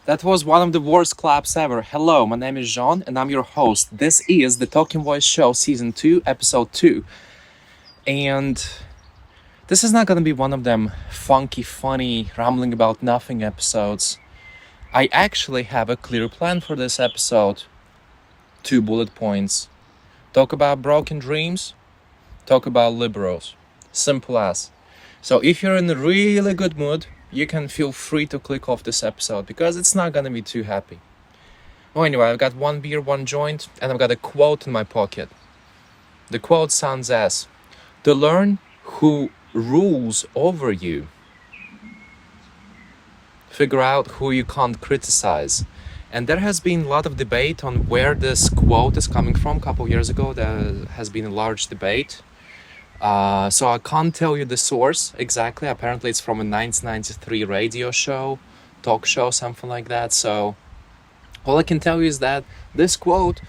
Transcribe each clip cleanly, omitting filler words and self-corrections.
That was one of the worst claps ever. Hello, my name is Jean and I'm your host. This is the Talking Voice Show Season 2, Episode 2. And this is not gonna be one of them funky, funny, rambling about nothing episodes. I actually have a clear plan for this episode. 2 bullet points. Talk about broken dreams, talk about liberals. Simple as. So if you're in a really good mood, you can feel free to click off this episode because it's not gonna be too happy. Well, anyway, I've got one beer, one joint, and I've got a quote in my pocket. The quote sounds as, to learn who rules over you. Figure out who you can't criticize. And there has been a lot of debate on where this quote is coming from. A couple of years ago, there has been a large debate. So I can't tell you the source exactly. Apparently it's from a 1993 radio show, talk show, something like that. So all I can tell you is that this quote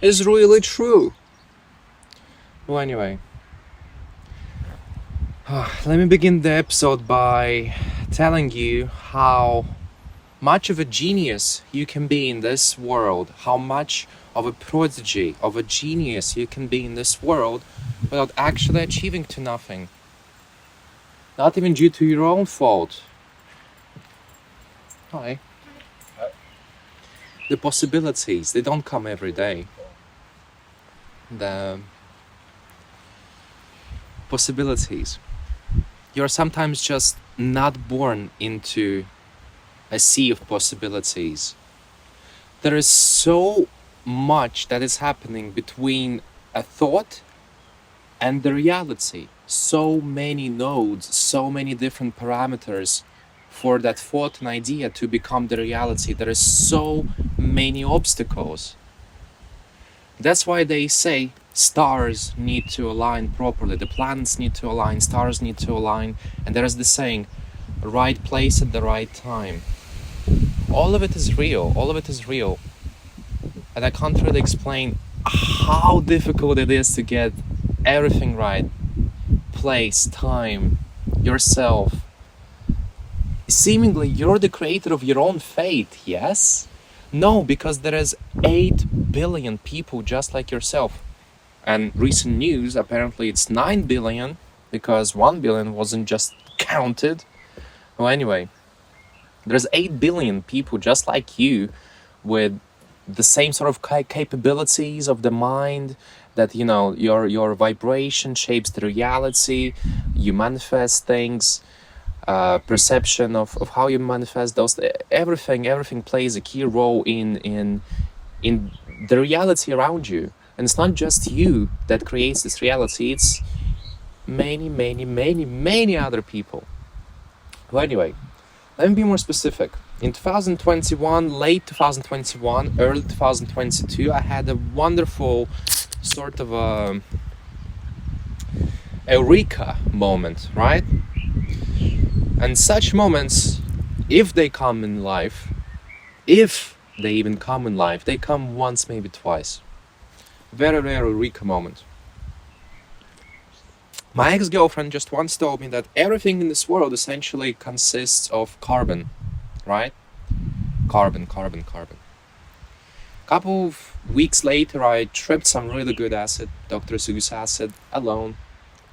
is really true. Well, anyway, let me begin the episode by telling you how much of a genius you can be in this world, how much of a prodigy, of a genius you can be in this world without actually achieving to nothing. Not even due to your own fault. Hi. The possibilities, they don't come every day. The possibilities. You're sometimes just not born into a sea of possibilities. There is so much that is happening between a thought and the reality. So many nodes, so many different parameters for that thought and idea to become the reality. There is so many obstacles. That's why they say stars need to align properly, the planets need to align, stars need to align, and there is the saying, right place at the right time. All of it is real, and I can't really explain how difficult it is to get everything right. Place, time, yourself. Seemingly you're the creator of your own fate, yes? No, because there is 8 billion people just like yourself. And recent news, apparently it's 9 billion, because 1 billion wasn't just counted. Well, anyway, there's 8 billion people just like you with the same sort of capabilities of the mind, that your vibration shapes the reality, you manifest things, perception of how you manifest those, everything plays a key role in the reality around you. And it's not just you that creates this reality, it's many other people. Well, anyway, let me be more specific. In 2021, late 2021, early 2022, I had a wonderful sort of a eureka moment, right? And such moments, if they come in life, if they even come in life, they come once, maybe twice. Very rare eureka moment. My ex-girlfriend just once told me that everything in this world essentially consists of carbon, right? Carbon. Couple of weeks later, I tripped some really good acid, Dr. Seuss acid, alone.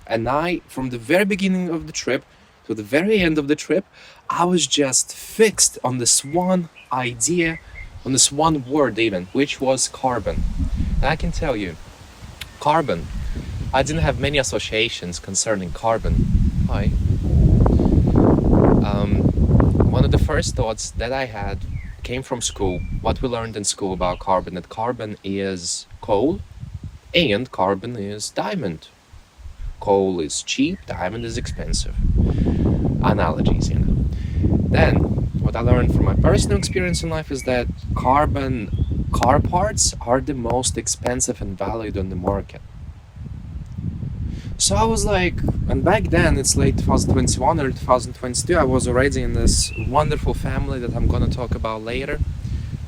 And from the very beginning of the trip to the very end of the trip, I was just fixed on this one idea, on this one word even, which was carbon. And I can tell you, carbon, I didn't have many associations concerning carbon. Hi. One of the first thoughts that I had came from school, what we learned in school about carbon, that carbon is coal and carbon is diamond. Coal is cheap, diamond is expensive. Analogies, Then, what I learned from my personal experience in life is that carbon car parts are the most expensive and valued on the market. So I was like, and back then, it's late 2021 or 2022, I was already in this wonderful family that I'm gonna talk about later.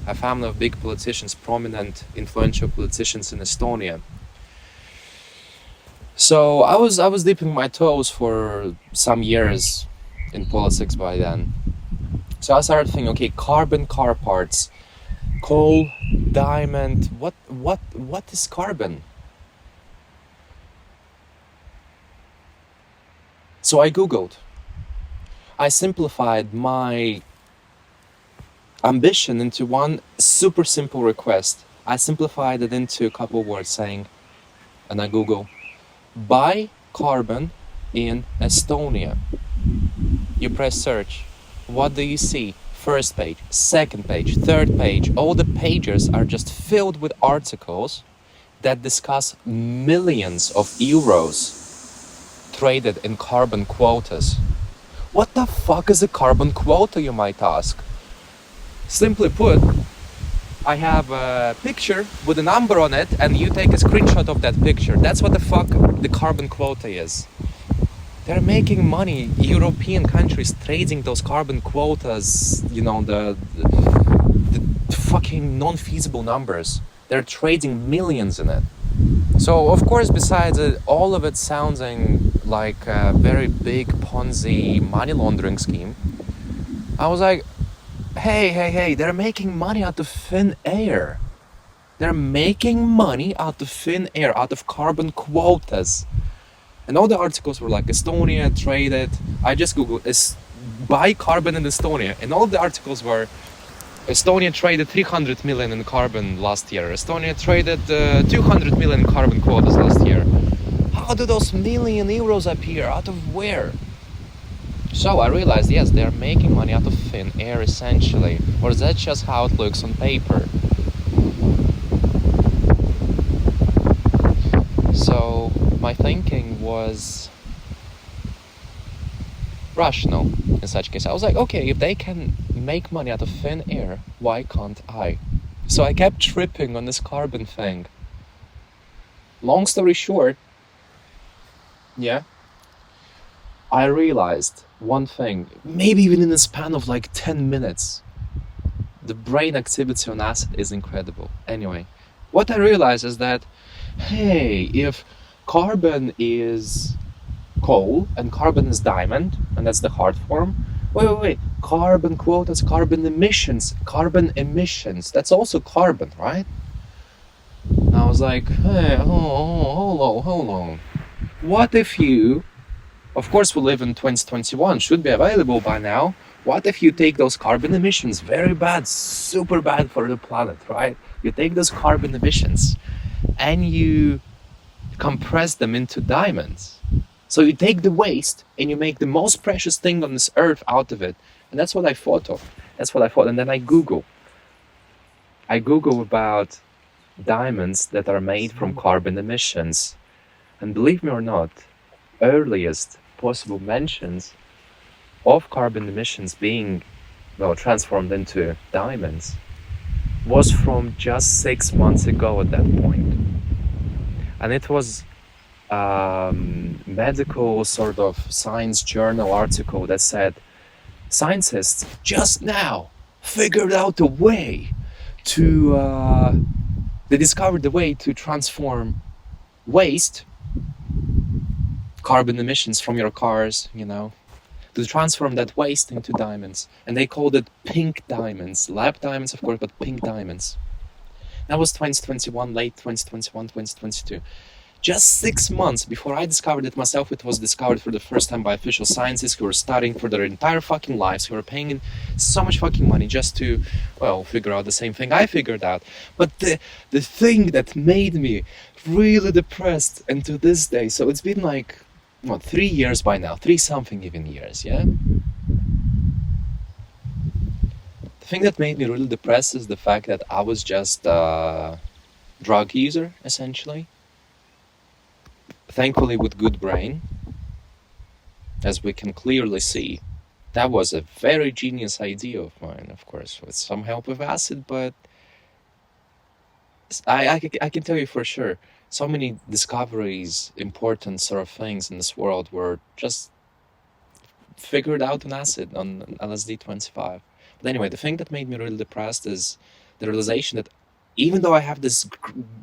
A family of big politicians, prominent, influential politicians in Estonia. So I was dipping my toes for some years in politics by then. So I started thinking, okay, carbon car parts, coal, diamond. What is carbon? So I googled. I simplified my ambition into one super simple request. I simplified it into a couple words saying, and I Google, buy carbon in Estonia. You press search. What do you see? First page, second page, third page. All the pages are just filled with articles that discuss millions of euros traded in carbon quotas. What the fuck is a carbon quota, you might ask? Simply put, I have a picture with a number on it and you take a screenshot of that picture. That's what the fuck the carbon quota is. They're making money, European countries trading those carbon quotas, the fucking non-feasible numbers. They're trading millions in it. So, of course, besides all of it sounding like a very big Ponzi money laundering scheme, I was like, hey, they're making money out of thin air. They're making money out of thin air, out of carbon quotas. And all the articles were like, Estonia traded, I just googled, buy carbon in Estonia. And all of the articles were, Estonia traded 300 million in carbon last year. Estonia traded 200 million carbon quotas last year. How do those million euros appear? Out of where? So I realized, yes, they're making money out of thin air essentially. Or is that just how it looks on paper? So my thinking was rational in such case. I was like, okay, if they can make money out of thin air, why can't I? So I kept tripping on this carbon thing. Long story short, I realized one thing, maybe even in the span of like 10 minutes. The brain activity on acid is incredible. Anyway, what I realized is that, hey, if carbon is coal and carbon is diamond, and that's the hard form, wait, carbon quotas, carbon emissions, that's also carbon, right? And I was like, hey, hold on. What if you, of course we live in 2021, should be available by now, what if you take those carbon emissions, very bad, super bad for the planet, right? You take those carbon emissions and you compress them into diamonds. So you take the waste and you make the most precious thing on this earth out of it. And that's what I thought of. And then I Google about diamonds that are made from carbon emissions. And believe me or not, earliest possible mentions of carbon emissions being transformed into diamonds was from just 6 months ago at that point. And it was medical sort of science journal article that said scientists just now figured out a way to they discovered a way to transform waste, carbon emissions from your cars, to transform that waste into diamonds. And they called it pink diamonds. Lab diamonds, of course, but pink diamonds. That was 2021, late 2021, 2022. Just 6 months before I discovered it myself, it was discovered for the first time by official scientists who were studying for their entire fucking lives, who were paying so much fucking money just to, figure out the same thing I figured out. But the thing that made me really depressed, and to this day, so it's been like, 3 years by now, 3-something even years, yeah? The thing that made me really depressed is the fact that I was just a drug user, essentially. Thankfully with good brain, as we can clearly see. That was a very genius idea of mine, of course, with some help of acid, but I can tell you for sure, so many discoveries, important sort of things in this world were just figured out on acid, on LSD-25. But anyway, the thing that made me really depressed is the realization that even though I have this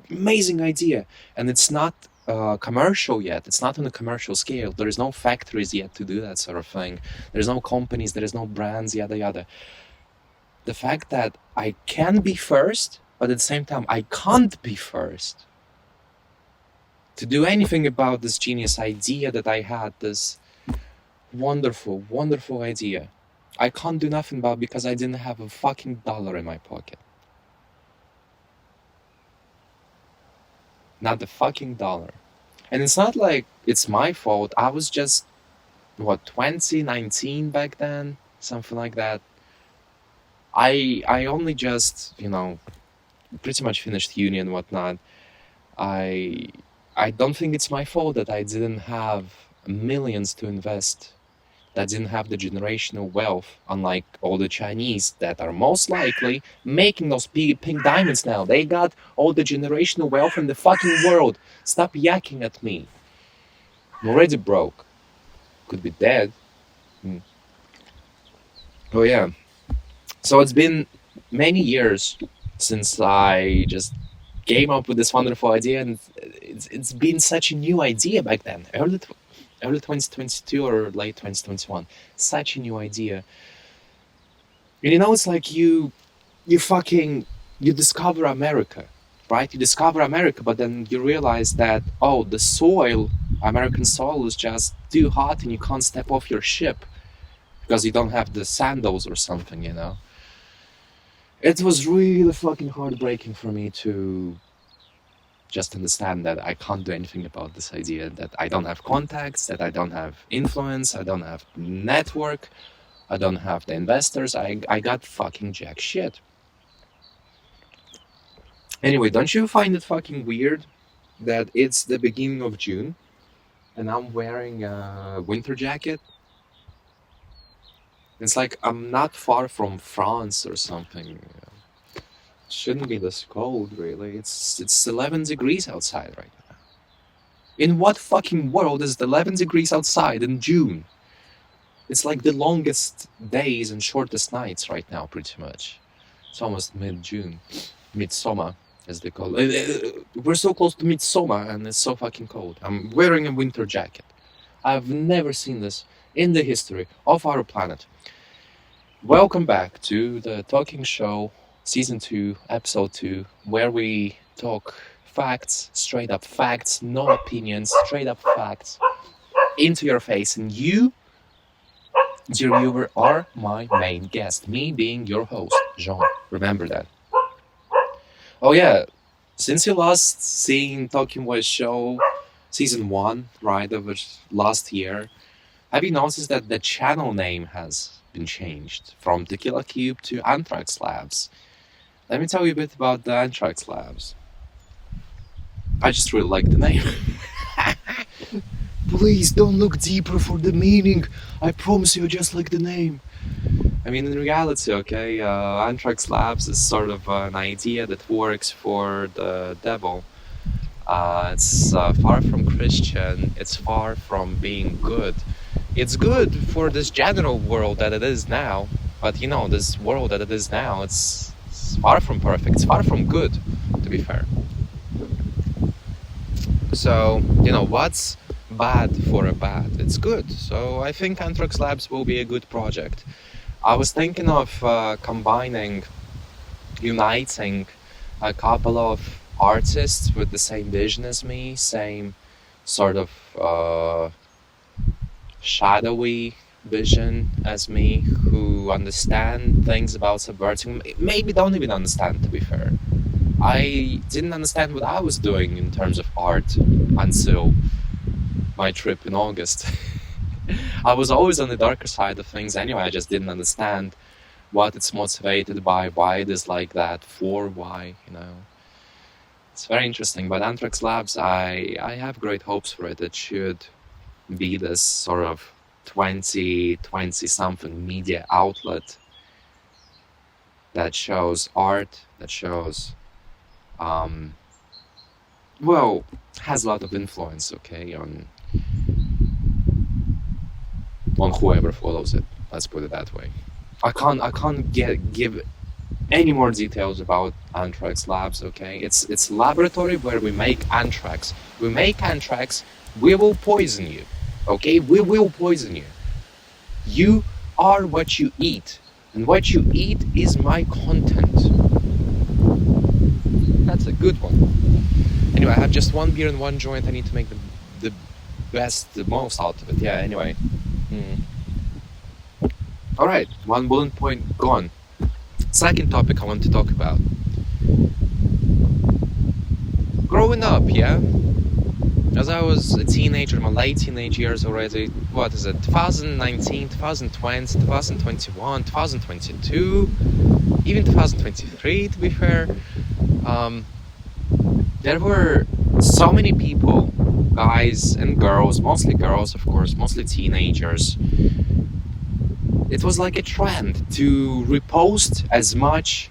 amazing idea, and it's not commercial yet. It's not on a commercial scale. There is no factories yet to do that sort of thing. There's no companies, there is no brands, yada yada. The fact that I can be first, but at the same time I can't be first to do anything about this genius idea that I had, this wonderful, wonderful idea. I can't do nothing about because I didn't have a fucking dollar in my pocket. Not the fucking dollar. And it's not like it's my fault. I was just, 2019 back then? Something like that. I only just, pretty much finished uni and whatnot. I don't think it's my fault that I didn't have millions to invest, that didn't have the generational wealth, unlike all the Chinese that are most likely making those pink diamonds now. They got all the generational wealth in the fucking world. Stop yakking at me. I'm already broke. Could be dead. Oh yeah. So it's been many years since I just came up with this wonderful idea, and it's been such a new idea back then. Early 2022 or late 2021. Such a new idea. And it's like you discover America, right? You discover America, but then you realize that, the soil, American soil, is just too hot and you can't step off your ship because you don't have the sandals or something, It was really fucking heartbreaking for me to just understand that I can't do anything about this idea, that I don't have contacts, that I don't have influence, I don't have network, I don't have the investors, I got fucking jack shit. Anyway, don't you find it fucking weird that it's the beginning of June and I'm wearing a winter jacket? It's like I'm not far from France or something. It shouldn't be this cold, really. It's 11 degrees outside right now. In what fucking world is it 11 degrees outside in June? It's like the longest days and shortest nights right now, pretty much. It's almost mid-June. Midsummer, as they call it. We're so close to midsummer and it's so fucking cold. I'm wearing a winter jacket. I've never seen this in the history of our planet. Welcome back to the Talking Show, Season 2, Episode 2, where we talk facts, straight up facts, no opinions, straight up facts, into your face. And you, dear viewer, are my main guest, me being your host, Jean. Remember that. Oh yeah, since you last seen Talking Voice Show, Season 1, right, of last year, have you noticed that the channel name has been changed from Tequila Cube to Anthrax Labs? Let me tell you a bit about the Anthrax Labs. I just really like the name. Please don't look deeper for the meaning. I promise you, just like the name. I mean, in reality, okay, Anthrax Labs is sort of an idea that works for the devil. It's far from Christian. It's far from being good. It's good for this general world that it is now, but this world that it is now, it's far from perfect. It's far from good, to be fair. So, what's bad for a bad? It's good. So I think Anthrax Labs will be a good project. I was thinking of uniting a couple of artists with the same vision as me, same sort of shadowy vision as me, who understand things about subverting, maybe don't even understand, to be fair. I didn't understand what I was doing in terms of art until my trip in August. I was always on the darker side of things anyway. I just didn't understand what it's motivated by, why it is like that, for why, It's very interesting. But Anthrax Labs, I have great hopes for it. It should be this sort of 20-something media outlet that shows art, that shows, has a lot of influence, okay, on whoever follows it. Let's put it that way. I can't give any more details about Anthrax Labs, okay? It's a laboratory where we make anthrax. We make anthrax, we will poison you, okay? We will poison you. You are what you eat, and what you eat is my content. That's a good one. Anyway, I have just one beer and one joint. I need to make the best, the most out of it. Yeah, anyway. Alright, one bullet point gone. Second topic I want to talk about. Growing up, yeah? As I was a teenager, my late teenage years already, what is it, 2019, 2020, 2021, 2022, even 2023 to be fair, there were so many people, guys and girls, mostly girls of course, mostly teenagers. It was like a trend to repost as much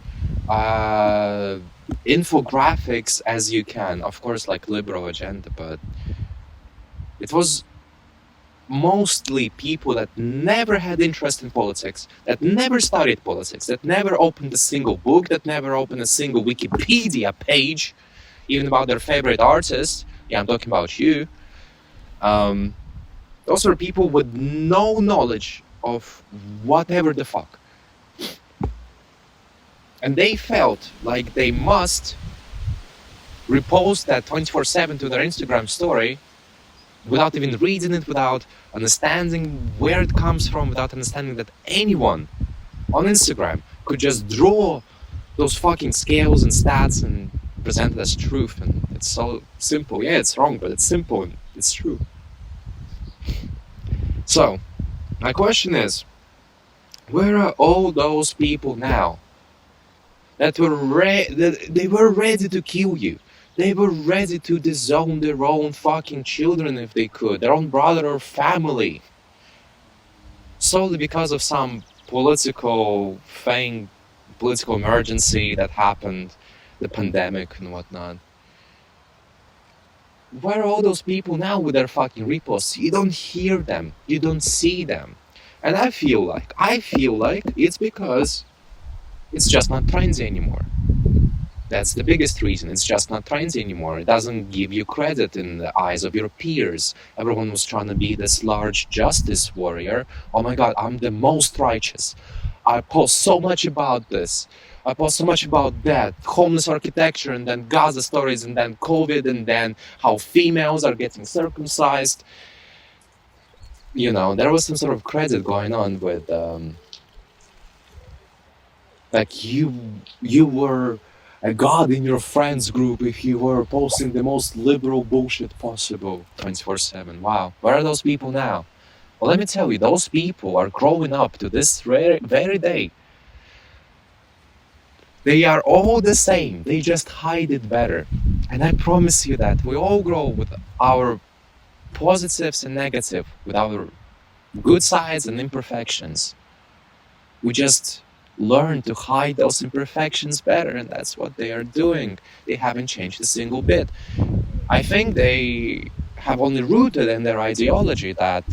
infographics as you can, of course like liberal agenda, but it was mostly people that never had interest in politics, that never studied politics, that never opened a single book, that never opened a single Wikipedia page, even about their favorite artist. Yeah, I'm talking about you. Those are people with no knowledge of whatever the fuck. And they felt like they must repost that 24/7 to their Instagram story without even reading it, without understanding where it comes from, without understanding that anyone on Instagram could just draw those fucking scales and stats and present it as truth. And it's so simple. Yeah, it's wrong, but it's simple and it's true. So, my question is, where are all those people now that they were ready to kill you? They were ready to disown their own fucking children if they could, their own brother or family, solely because of some political thing, political emergency that happened, the pandemic and whatnot. Where are all those people now with their fucking reposts? You don't hear them, you don't see them. And I feel like it's because it's just not trendy anymore. That's the biggest reason. It's just not trendy anymore. It doesn't give you credit in the eyes of your peers. Everyone was trying to be this large justice warrior. Oh my god, I'm the most righteous. I post so much about this. I post so much about that. Homeless architecture, and then Gaza stories, and then COVID, and then how females are getting circumcised. You know, there was some sort of credit going on with like you were a god in your friends group if you were posting the most liberal bullshit possible 24/7. Wow, where are those people now? Well, let me tell you, those people are growing up to this very day. They are all the same, they just hide it better. And I promise you that we all grow with our positives and negatives, with our good sides and imperfections. We just learn to hide those imperfections better, and that's what they are doing. They haven't changed a single bit. I think they have only rooted in their ideology that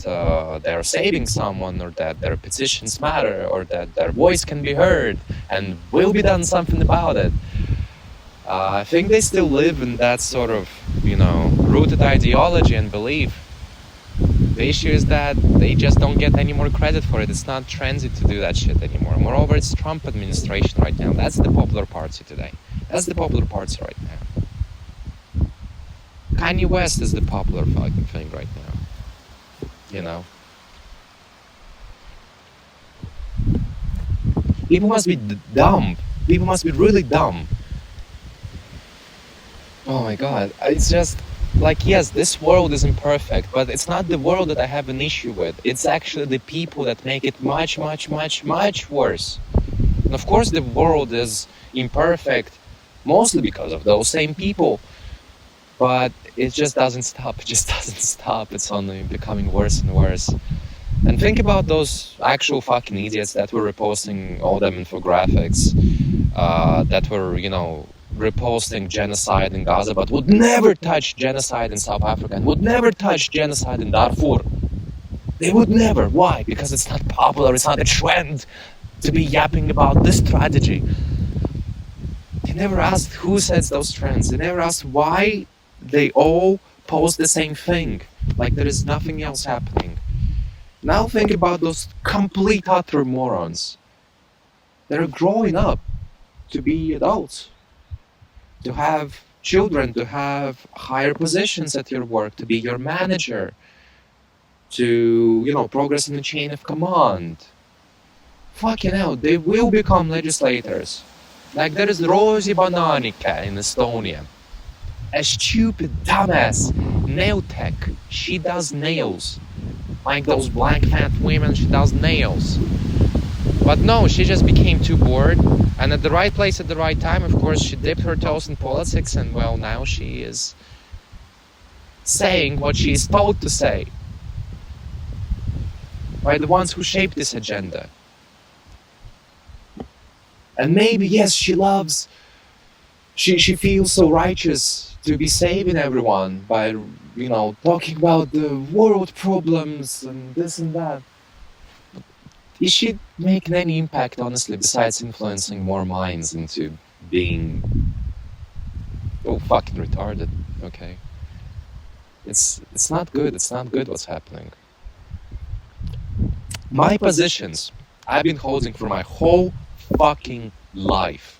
they're saving someone, or that their petitions matter, or that their voice can be heard and will be done something about it. I think they still live in that sort of, rooted ideology and belief. The issue is that they just don't get any more credit for it. It's not trendy to do that shit anymore. Moreover, it's Trump administration right now. That's the popular party today. That's the popular party right now. Kanye West is the popular fucking thing right now. People must be dumb. People must be really dumb. Oh my god. It's just like, yes, this world is imperfect, but it's not the world that I have an issue with. It's actually the people that make it much, much, much, much worse. And of course the world is imperfect, mostly because of those same people. But it just doesn't stop. It just doesn't stop. It's only becoming worse and worse. And think about those actual fucking idiots that were reposting all them infographics, that were, reposting genocide in Gaza, but would never touch genocide in South Africa, and would never touch genocide in Darfur. They would never. Why? Because it's not popular. It's not a trend to be yapping about this tragedy. never asked who sets those trends. They never asked why they all post the same thing. Like there is nothing else happening. Now think about those complete utter morons. They're growing up to be adults, to have children, to have higher positions at your work, to be your manager, to, progress in the chain of command. Fucking hell, they will become legislators. Like there is Rosie Bananica in Estonia. A stupid, dumbass nail tech. She does nails. Like those black fat women, she does nails. But no, she just became too bored. And at the right place at the right time, of course, she dipped her toes in politics. And well, now she is saying what she is told to say by the ones who shaped this agenda. And maybe, yes, she feels so righteous to be saving everyone by, talking about the world problems and this and that. Is she making any impact, honestly, besides influencing more minds into being fucking retarded? Okay. It's not good. It's not good what's happening. My positions I've been holding for my whole fucking life.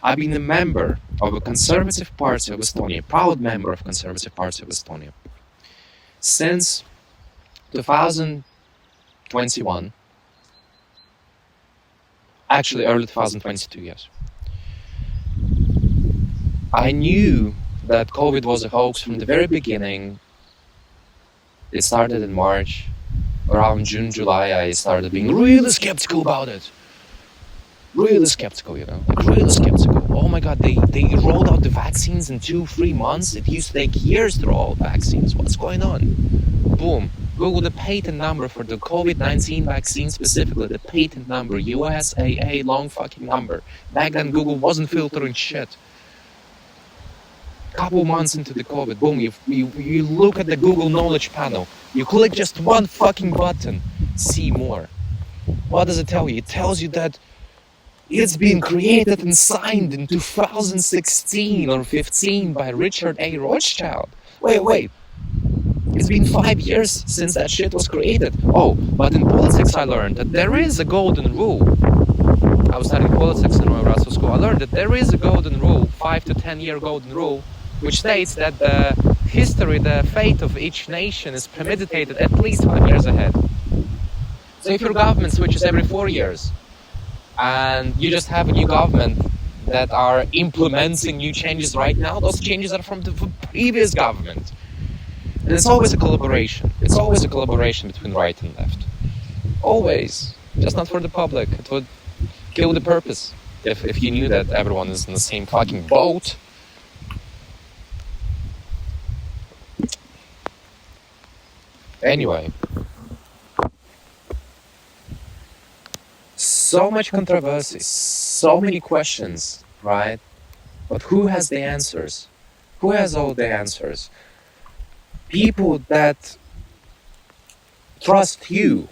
I've been a member of a Conservative Party of Estonia, a proud member of Conservative Party of Estonia, since 2021. Actually, early 2022, yes. I knew that COVID was a hoax from the very beginning. It started in March. Around June, July, I started being really skeptical about it. Really skeptical, really skeptical. Oh my god, they rolled out the vaccines in 2-3 months. It used to take years to roll out vaccines. What's going on? Boom. Google the patent number for the COVID-19 vaccine, specifically the patent number, USAA, long fucking number. Back then, Google wasn't filtering shit. Couple months into the COVID, boom, you look at the Google knowledge panel. You click just one fucking button, see more. What does it tell you? It tells you that it's been created and signed in 2016 or 15 by Richard A. Rothschild. Wait. It's been 5 years since that shit was created. Oh, but in politics I learned that there is a golden rule. I was studying politics in Royal Russell School. I learned that there is a golden rule, 5 to 10 year golden rule, which states that the history, the fate of each nation is premeditated at least 5 years ahead. So if your government switches every 4 years, and you just have a new government that are implementing new changes right now, those changes are from the previous government. And it's always a collaboration. It's always a collaboration between right and left. Always. Just not for the public. It would kill the purpose if you knew that everyone is in the same fucking boat. Anyway. So much controversy, so many questions, right? But who has the answers? Who has all the answers? People that trust you,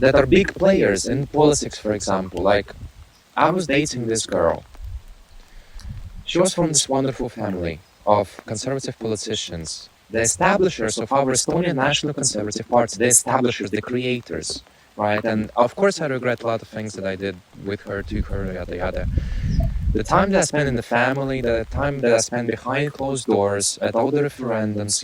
that are big players in politics, for example. Like, I was dating this girl. She was from this wonderful family of conservative politicians, the establishers of our Estonian National Conservative Party, the establishers, the creators, right? And of course I regret a lot of things that I did with her, to her, yada yada. The time that I spent in the family, the time that I spent behind closed doors at all the referendums,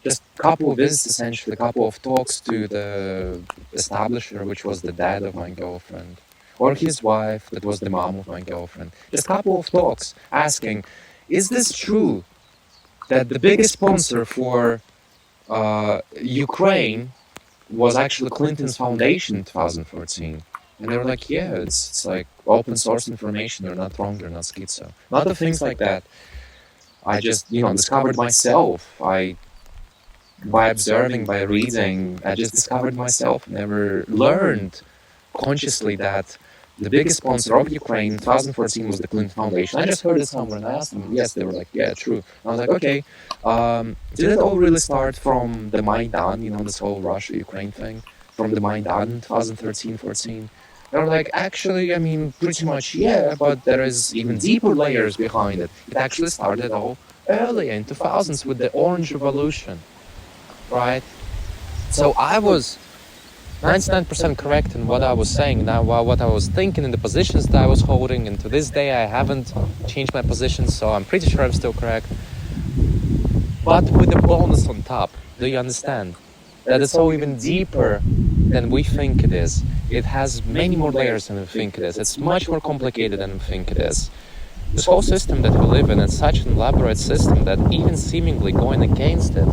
just a couple of visits, essentially, a couple of talks to the establisher, which was the dad of my girlfriend, or his wife, that was the mom of my girlfriend. Just a couple of talks asking, is this true that the biggest sponsor for Ukraine was actually Clinton's foundation in 2014? And they were like, yeah, it's like open source information, they're not wrong, they're not schizo. A lot of things like that I just, discovered myself. By observing, by reading, I just discovered myself. Never learned consciously that the biggest sponsor of Ukraine in 2014 was the Clinton Foundation. I just heard it somewhere and I asked them. Yes, they were like, yeah, true. I was like, okay, did it all really start from the Maidan, this whole Russia-Ukraine thing? From the Maidan in 2013-14? They're like, actually, I mean, pretty much, yeah, but there is even deeper layers behind it. It actually started all earlier in 2000s with the Orange Revolution, right? So I was 99% correct in what I was saying, now what I was thinking in the positions that I was holding, and to this day I haven't changed my position, so I'm pretty sure I'm still correct. But with the bonus on top, do you understand? That it's all even deeper than we think it is. It has many more layers than we think it is. It's much more complicated than we think it is. This whole system that we live in, it's such an elaborate system that even seemingly going against it,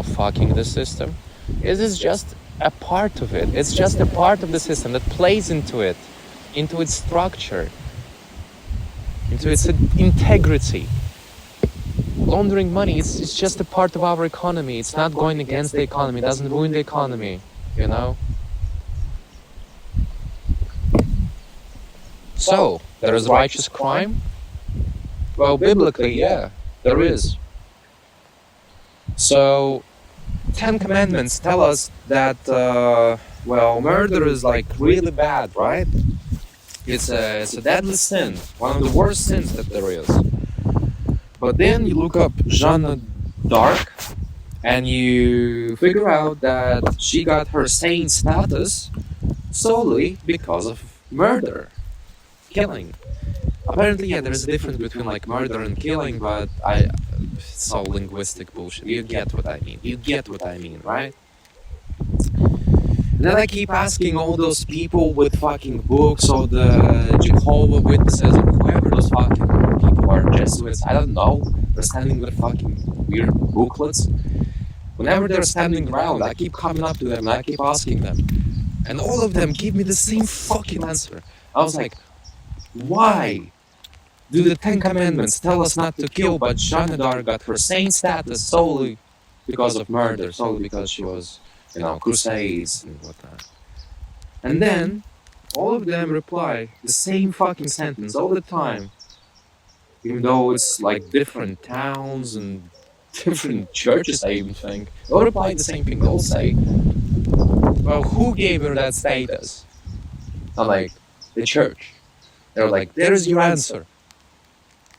fucking the system, it is just a part of it. It's just a part of the system that plays into it, into its structure, into its integrity. Laundering money, it's just a part of our economy. It's not going against the economy. It doesn't ruin the economy, So, there is righteous crime? Well, biblically, yeah, there is. So, 10 Commandments tell us that, murder is like really bad, right? It's a deadly sin, one of the worst sins that there is. But then you look up Jeanne d'Arc and you figure out that she got her saint status solely because of murder, killing. Apparently, yeah, there's a difference between like murder and killing, but it's all linguistic bullshit. You get what I mean, right? And then I keep asking all those people with fucking books, or the Jehovah Witnesses, or whoever those fucking people are, Jesuits, I don't know. They're standing with fucking weird booklets. Whenever they're standing around, I keep coming up to them and I keep asking them. And all of them give me the same fucking answer. I was like, why do the 10 Commandments tell us not to kill, but Jeanne d'Arc got her saint status solely because of murder, solely because she was, crusades and whatnot? And then, all of them reply the same fucking sentence all the time, even though it's like different towns and different churches, I even think. They'll reply the same thing. They'll say, well, who gave her that status? I'm like, the church. They're like, there's your answer.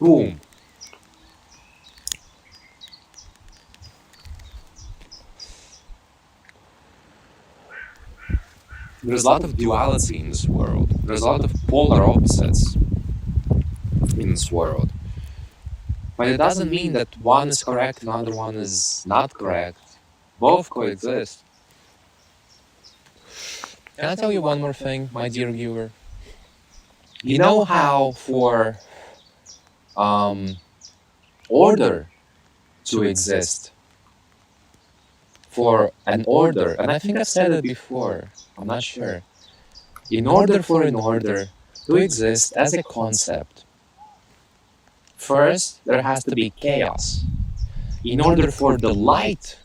Boom. There's a lot of duality in this world. There's a lot of polar opposites in this world. But it doesn't mean that one is correct and the other one is not correct. Both coexist. Can I tell you one more thing, my dear viewer? You know how for order to exist, for an order, and I think I've said it before, I'm not sure. In order for an order to exist as a concept, first there has to be chaos. In order for the light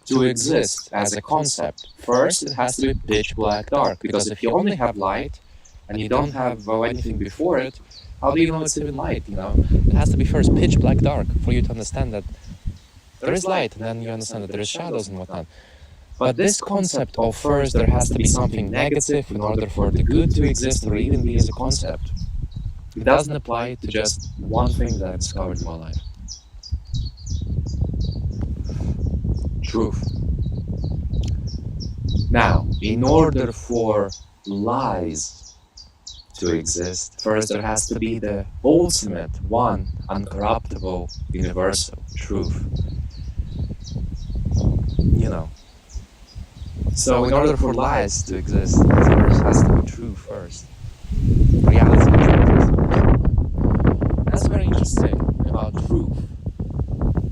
to exist as a concept, first it has to be pitch black dark. Because if you only have light and you don't have anything before it, how do you know it's even light? It has to be first pitch black dark for you to understand that there is light, and then you understand that there is shadows and whatnot. But this concept of first there has to be something negative in order for the good to exist or even be as a concept, it doesn't apply to just one thing that I discovered in my life. Truth. Now, in order for lies to exist, first there has to be the ultimate, one, uncorruptible, universal truth. So in order for lies to exist, there has to be truth first. Reality first. That's very interesting about truth.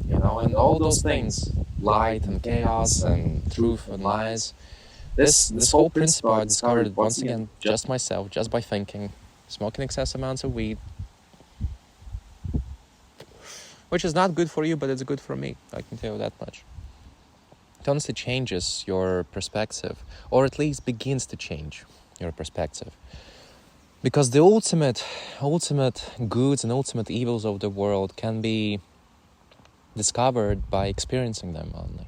And all those things, light and chaos and truth and lies, this whole principle I discovered once again, just myself, just by thinking, smoking excessive amounts of weed, which is not good for you, but it's good for me, I can tell you that much. It honestly changes your perspective, or at least begins to change your perspective. Because the ultimate goods and ultimate evils of the world can be discovered by experiencing them only.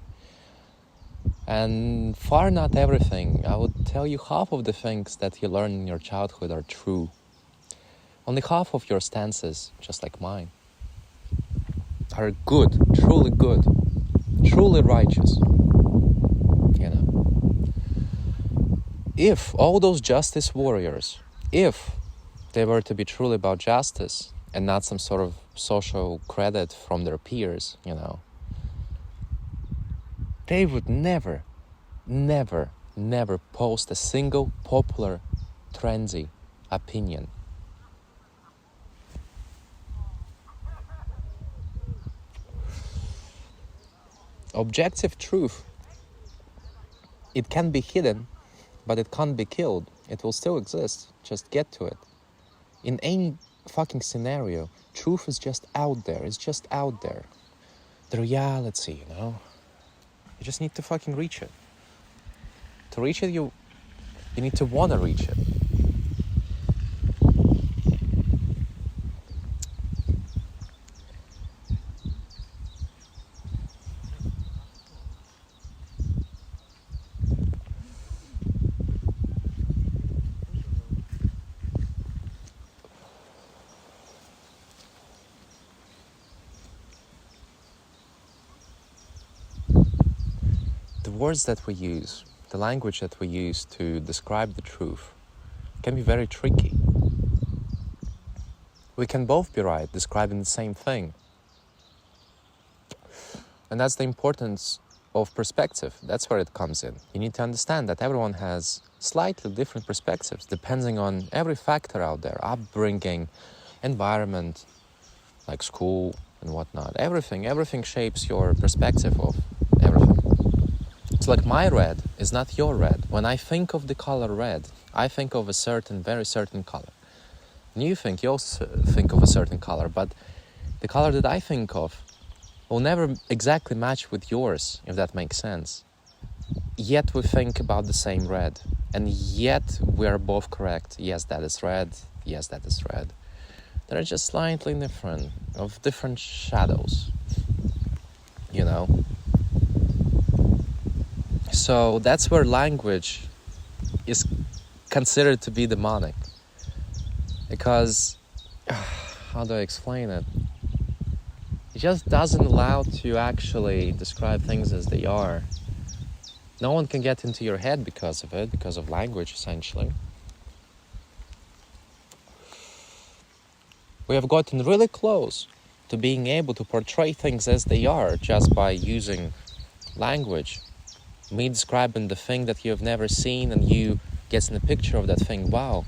And far not everything, I would tell you half of the things that you learn in your childhood are true. Only half of your stances, just like mine, are good, truly righteous. You know, if all those justice warriors, if they were to be truly about justice and not some sort of social credit from their peers, you know, they would never post a single popular, trendy opinion. Objective truth, it can be hidden, but it can't be killed. It will still exist. Just get to it. In any fucking scenario, truth is just out there. It's just out there. The reality, you know? You just need to fucking reach it. To reach it, you need to want to reach it. The words that we use, the language that we use to describe the truth can be very tricky. We can both be right, describing the same thing. And that's the importance of perspective. That's where it comes in. You need to understand that everyone has slightly different perspectives depending on every factor out there, upbringing, environment, like school and whatnot. Everything shapes your perspective of everything. It's like my red is not your red. When I think of the color red, I think of a very certain color. And you also think of a certain color, but the color that I think of will never exactly match with yours, if that makes sense. Yet we think about the same red. And yet we are both correct. Yes, that is red. Yes, that is red. They're just slightly different, of different shadows, you know? So that's where language is considered to be demonic. Because, how do I explain it? It just doesn't allow to actually describe things as they are. No one can get into your head because of it, because of language, essentially. We have gotten really close to being able to portray things as they are just by using language. Me describing the thing that you have never seen and you getting a picture of that thing. Wow,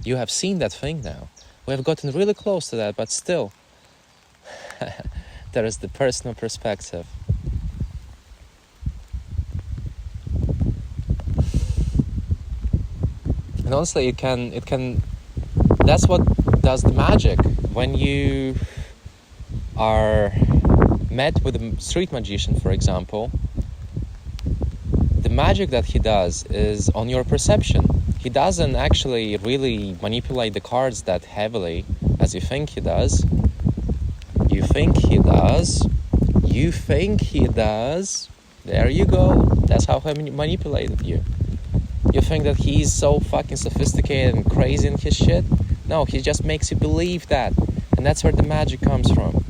you have seen that thing now. We have gotten really close to that, but still, there is the personal perspective. And honestly, it can, that's what does the magic. When you are met with a street magician, for example, the magic that he does is on your perception. He doesn't actually really manipulate the cards that heavily as you think he does. You think he does. There you go. That's how he manipulated you. You think that he's so fucking sophisticated and crazy in his shit? No, he just makes you believe that. And that's where the magic comes from.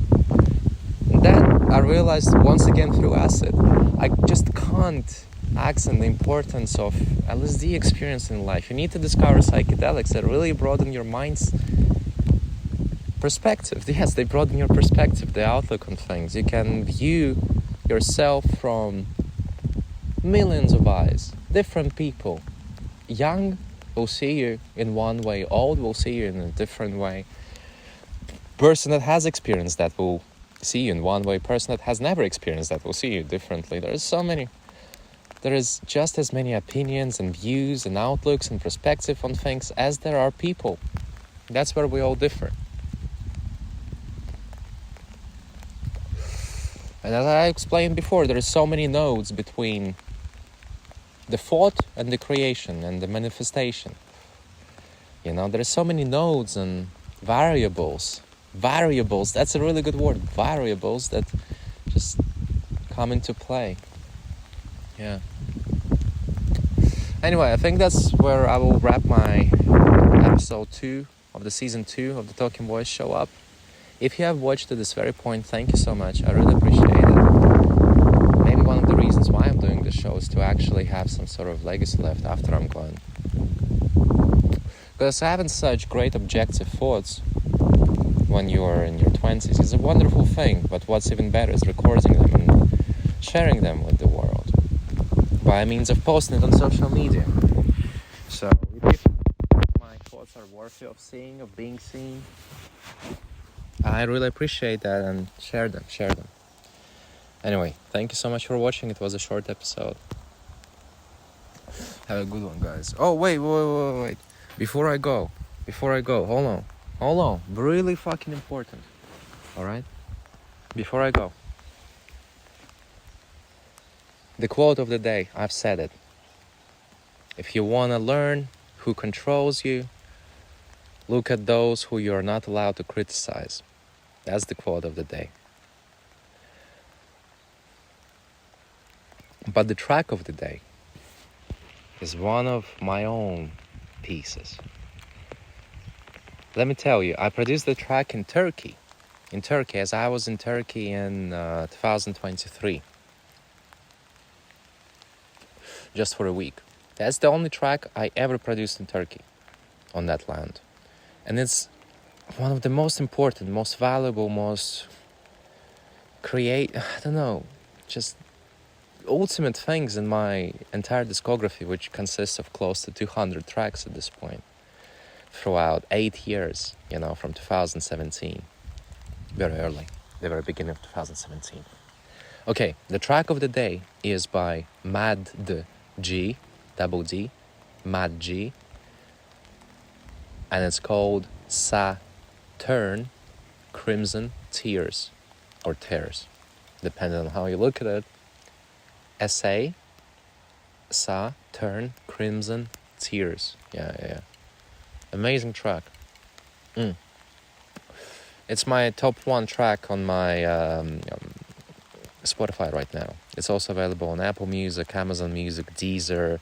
And that I realized once again through acid. I just can't accent the importance of LSD experience in life. You need to discover psychedelics that really broaden your mind's perspective. Yes, they broaden your perspective, the outlook on things. You can view yourself from millions of eyes, different people. Young will see you in one way, old will see you in a different way. Person that has experienced that will see you in one way, person that has never experienced that will see you differently. There is just as many opinions and views and outlooks and perspective on things as there are people. That's where we all differ. And as I explained before, there are so many nodes between the thought and the creation and the manifestation. You know, there are so many nodes and variables. Variables, that's a really good word. Variables that just come into play. Yeah. Anyway, I think that's where I will wrap my episode 2 of the season 2 of the Talking Voice show up. If you have watched to this very point, thank you so much. I really appreciate it. Maybe one of the reasons why I'm doing this show is to actually have some sort of legacy left after I'm gone. Because having such great objective thoughts when you're in your 20s is a wonderful thing, but what's even better is recording them and sharing them with the world by means of posting it on social media. So if my thoughts are worthy of seeing, of being seen, I really appreciate that, and share them. Anyway, thank you so much for watching. It was a short episode. Have a good one, guys. Oh, wait. Before I go, hold on. Really fucking important. Alright? Before I go. The quote of the day, I've said it. If you want to learn who controls you, look at those who you are not allowed to criticize. That's the quote of the day. But the track of the day is one of my own pieces. Let me tell you, I produced the track in Turkey, as I was in Turkey in 2023. Just for a week. That's the only track I ever produced in Turkey, on that land. And it's one of the most important, most valuable, most just ultimate things in my entire discography, which consists of close to 200 tracks at this point, throughout 8 years, from 2017. Very early, the very beginning of 2017. Okay, the track of the day is by Mad G, double D, Mad G, and it's called Saturn Crimson Tears, or Tears, depending on how you look at it. Saturn Crimson Tears. Yeah. Amazing track. It's my top 1 track on my Spotify right now. It's also available on Apple Music, Amazon Music, Deezer,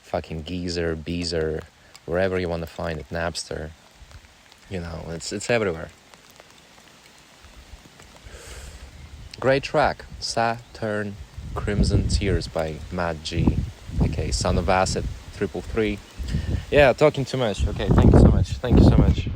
fucking Geezer, Beezer, wherever you want to find it, Napster. It's everywhere. Great track, Saturn Crimson Tears by Mad G, aka Son of Acid 333. Yeah, talking too much. Okay, thank you so much.